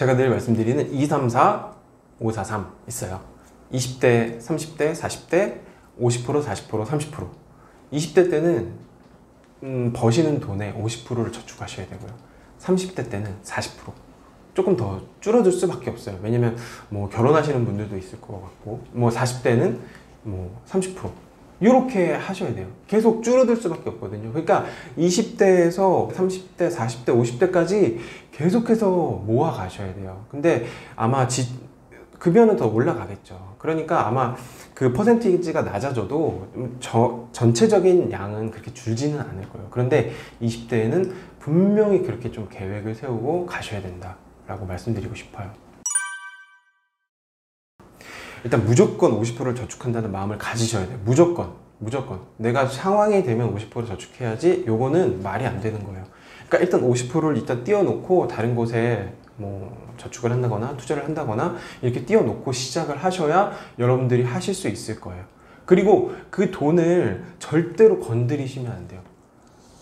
제가 늘 말씀드리는 2, 3, 4, 5, 4, 3 있어요. 20대, 30대, 40대, 50%, 40%, 30%. 20대 때는 버시는 돈의 50%를 저축하셔야 되고요. 30대 때는 40%. 조금 더 줄어들 수밖에 없어요. 왜냐면 뭐 결혼하시는 분들도 있을 것 같고, 뭐 40대는 뭐 30%. 이렇게 하셔야 돼요. 계속 줄어들 수밖에 없거든요. 그러니까 20대에서 30대, 40대, 50대까지 계속해서 모아 가셔야 돼요. 근데 아마 급여는 더 올라가겠죠. 그러니까 아마 그 퍼센티지가 낮아져도 전체적인 양은 그렇게 줄지는 않을 거예요. 그런데 20대에는 분명히 그렇게 좀 계획을 세우고 가셔야 된다라고 말씀드리고 싶어요. 일단 무조건 50%를 저축한다는 마음을 가지셔야 돼요. 무조건. 내가 상황이 되면 50% 저축해야지, 요거는 말이 안 되는 거예요. 그러니까 일단 50%를 일단 띄워놓고 다른 곳에 뭐 저축을 한다거나 투자를 한다거나 이렇게 띄워놓고 시작을 하셔야 여러분들이 하실 수 있을 거예요. 그리고 그 돈을 절대로 건드리시면 안 돼요.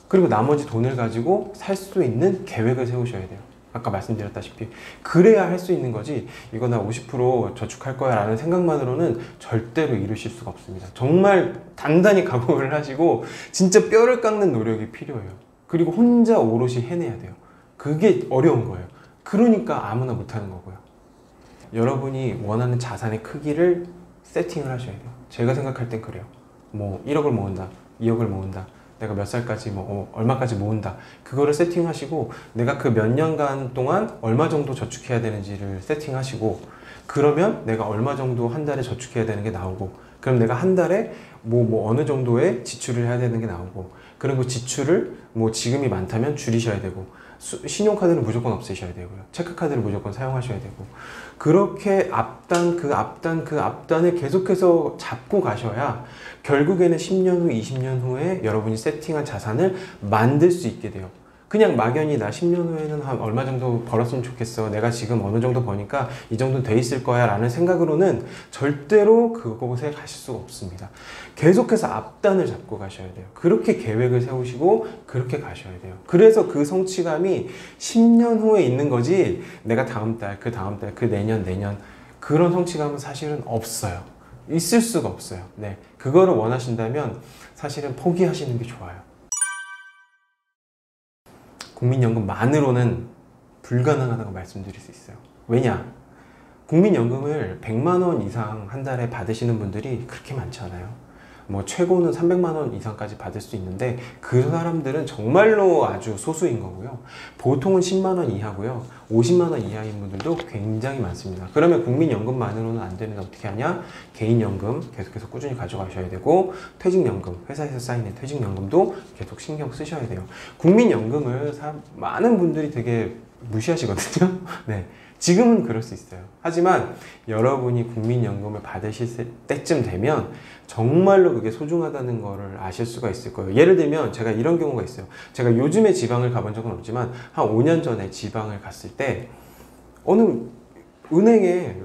그리고 나머지 돈을 가지고 살 수 있는 계획을 세우셔야 돼요. 아까 말씀드렸다시피 그래야 할 수 있는 거지, 이거 나 50% 저축할 거야 라는 생각만으로는 절대로 이루실 수가 없습니다. 정말 단단히 각오를 하시고 진짜 뼈를 깎는 노력이 필요해요. 그리고 혼자 오롯이 해내야 돼요. 그게 어려운 거예요. 그러니까 아무나 못하는 거고요. 여러분이 원하는 자산의 크기를 세팅을 하셔야 돼요. 제가 생각할 땐 그래요. 뭐 1억을 모은다, 2억을 모은다, 내가 몇 살까지 얼마까지 모은다, 그거를 세팅하시고 내가 그 몇 년간 동안 얼마 정도 저축해야 되는지를 세팅하시고, 그러면 내가 얼마 정도 한 달에 저축해야 되는 게 나오고, 그럼 내가 한 달에 어느 정도의 지출을 해야 되는 게 나오고, 그리고 지출을 지금이 많다면 줄이셔야 되고, 신용카드는 무조건 없애셔야 되고요. 체크카드를 무조건 사용하셔야 되고, 그렇게 그 앞단을 계속해서 잡고 가셔야 결국에는 10년 후, 20년 후에 여러분이 세팅한 자산을 만들 수 있게 돼요. 그냥 막연히 나 10년 후에는 한 얼마 정도 벌었으면 좋겠어, 내가 지금 어느 정도 버니까 이 정도 돼 있을 거야 라는 생각으로는 절대로 그곳에 가실 수가 없습니다. 계속해서 앞단을 잡고 가셔야 돼요. 그렇게 계획을 세우시고 그렇게 가셔야 돼요. 그래서 그 성취감이 10년 후에 있는 거지, 내가 다음 달, 그 내년 그런 성취감은 사실은 없어요. 있을 수가 없어요. 네, 그거를 원하신다면 사실은 포기하시는 게 좋아요. 국민연금만으로는 불가능하다고 말씀드릴 수 있어요. 왜냐? 국민연금을 100만 원 이상 한 달에 받으시는 분들이 그렇게 많지 않아요. 최고는 300만 원 이상까지 받을 수 있는데 그 사람들은 정말로 아주 소수인 거고요. 보통은 10만 원 이하고요. 50만 원 이하인 분들도 굉장히 많습니다. 그러면 국민연금만으로는 안 되는데 어떻게 하냐? 개인연금 계속해서 꾸준히 가져가셔야 되고, 퇴직연금, 회사에서 쌓이는 퇴직연금도 계속 신경 쓰셔야 돼요. 국민연금을 많은 분들이 되게 무시하시거든요. 네, 지금은 그럴 수 있어요. 하지만 여러분이 국민연금을 받으실 때쯤 되면 정말로 그게 소중하다는 거를 아실 수가 있을 거예요. 예를 들면 제가 이런 경우가 있어요. 제가 요즘에 지방을 가본 적은 없지만 한 5년 전에 지방을 갔을 때 어느 은행에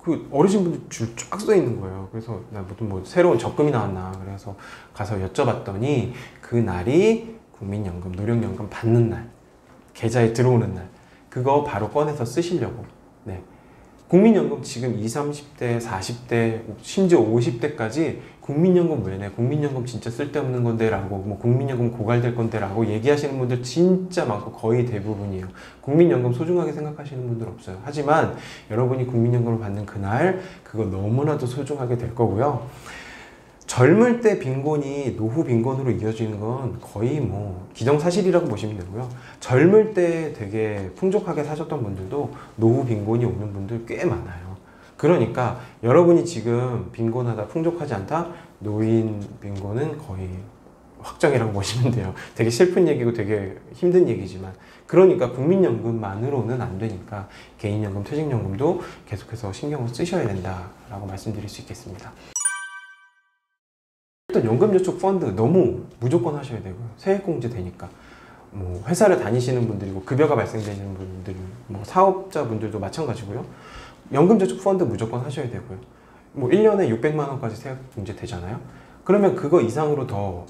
그 어르신분들 줄 쫙 써 있는 거예요. 그래서 나 무슨 새로운 적금이 나왔나, 그래서 가서 여쭤봤더니 그 날이 국민연금, 노령연금 받는 날, 계좌에 들어오는 날, 그거 바로 꺼내서 쓰시려고. 네, 국민연금 지금 20, 30대, 40대, 심지어 50대까지 국민연금 왜 내? 국민연금 진짜 쓸데없는 건데 라고, 국민연금 고갈될 건데 라고 얘기하시는 분들 진짜 많고 거의 대부분이에요. 국민연금 소중하게 생각하시는 분들 없어요. 하지만 여러분이 국민연금을 받는 그날, 그거 너무나도 소중하게 될 거고요. 젊을 때 빈곤이 노후 빈곤으로 이어지는 건 거의 기정사실이라고 보시면 되고요. 젊을 때 되게 풍족하게 사셨던 분들도 노후 빈곤이 오는 분들 꽤 많아요. 그러니까 여러분이 지금 빈곤하다, 풍족하지 않다, 노인 빈곤은 거의 확정이라고 보시면 돼요. 되게 슬픈 얘기고 되게 힘든 얘기지만, 그러니까 국민연금만으로는 안 되니까 개인연금, 퇴직연금도 계속해서 신경을 쓰셔야 된다라고 말씀드릴 수 있겠습니다. 일단 연금저축펀드 너무 무조건 하셔야 되고요. 세액공제 되니까. 회사를 다니시는 분들이고 급여가 발생되는 분들, 사업자분들도 마찬가지고요. 연금저축펀드 무조건 하셔야 되고요. 1년에 600만 원까지 세액공제 되잖아요. 그러면 그거 이상으로 더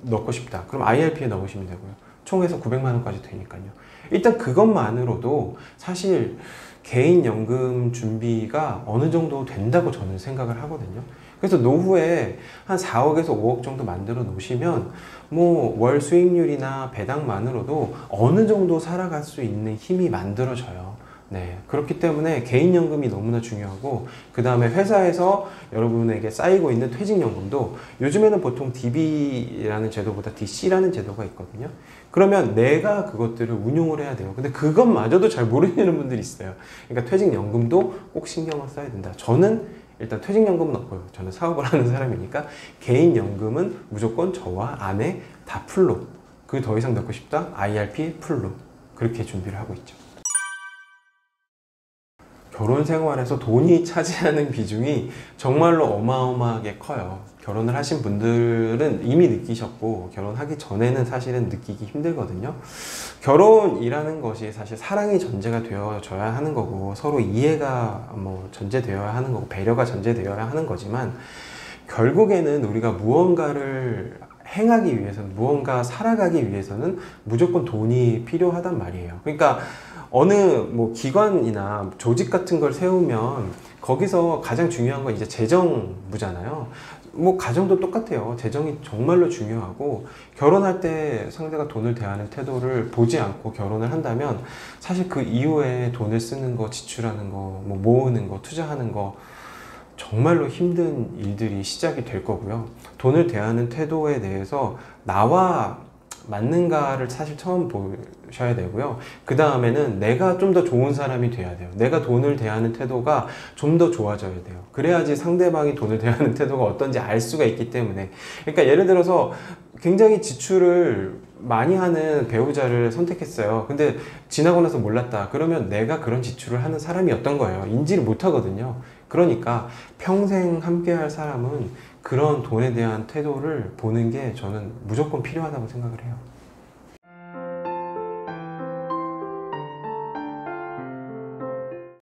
넣고 싶다, 그럼 IRP에 넣으시면 되고요. 총해서 900만 원까지 되니까요. 일단 그것만으로도 사실 개인연금 준비가 어느 정도 된다고 저는 생각을 하거든요. 그래서 노후에 한 4억에서 5억 정도 만들어 놓으시면 뭐 월 수익률이나 배당만으로도 어느 정도 살아갈 수 있는 힘이 만들어져요. 네, 그렇기 때문에 개인연금이 너무나 중요하고, 그 다음에 회사에서 여러분에게 쌓이고 있는 퇴직연금도 요즘에는 보통 DB라는 제도보다 DC라는 제도가 있거든요. 그러면 내가 그것들을 운용을 해야 돼요. 근데 그것마저도 잘 모르시는 분들이 있어요. 그러니까 퇴직연금도 꼭 신경을 써야 된다. 저는 일단 퇴직연금은 없고요. 저는 사업을 하는 사람이니까 개인연금은 무조건 저와 아내 다 풀로, 그 더 이상 넣고 싶다? IRP 풀로, 그렇게 준비를 하고 있죠. 결혼 생활에서 돈이 차지하는 비중이 정말로 어마어마하게 커요. 결혼을 하신 분들은 이미 느끼셨고, 결혼하기 전에는 사실은 느끼기 힘들거든요. 결혼이라는 것이 사실 사랑이 전제가 되어져야 하는 거고, 서로 이해가 뭐 전제되어야 하는 거고, 배려가 전제되어야 하는 거지만, 결국에는 우리가 무언가를 행하기 위해서는, 무언가 살아가기 위해서는 무조건 돈이 필요하단 말이에요. 그러니까 어느 뭐 기관이나 조직 같은 걸 세우면 거기서 가장 중요한 건 이제 재정부잖아요. 뭐 가정도 똑같아요. 재정이 정말로 중요하고, 결혼할 때 상대가 돈을 대하는 태도를 보지 않고 결혼을 한다면 사실 그 이후에 돈을 쓰는 거, 지출하는 거, 뭐 모으는 거, 투자하는 거, 정말로 힘든 일들이 시작이 될 거고요. 돈을 대하는 태도에 대해서 나와 맞는가를 사실 처음 보셔야 되고요. 그 다음에는 내가 좀 더 좋은 사람이 돼야 돼요. 내가 돈을 대하는 태도가 좀 더 좋아져야 돼요. 그래야지 상대방이 돈을 대하는 태도가 어떤지 알 수가 있기 때문에. 그러니까 예를 들어서 굉장히 지출을 많이 하는 배우자를 선택했어요. 근데 지나고 나서 몰랐다. 그러면 내가 그런 지출을 하는 사람이었던 거예요. 인지를 못 하거든요. 그러니까 평생 함께 할 사람은 그런 돈에 대한 태도를 보는 게 저는 무조건 필요하다고 생각을 해요.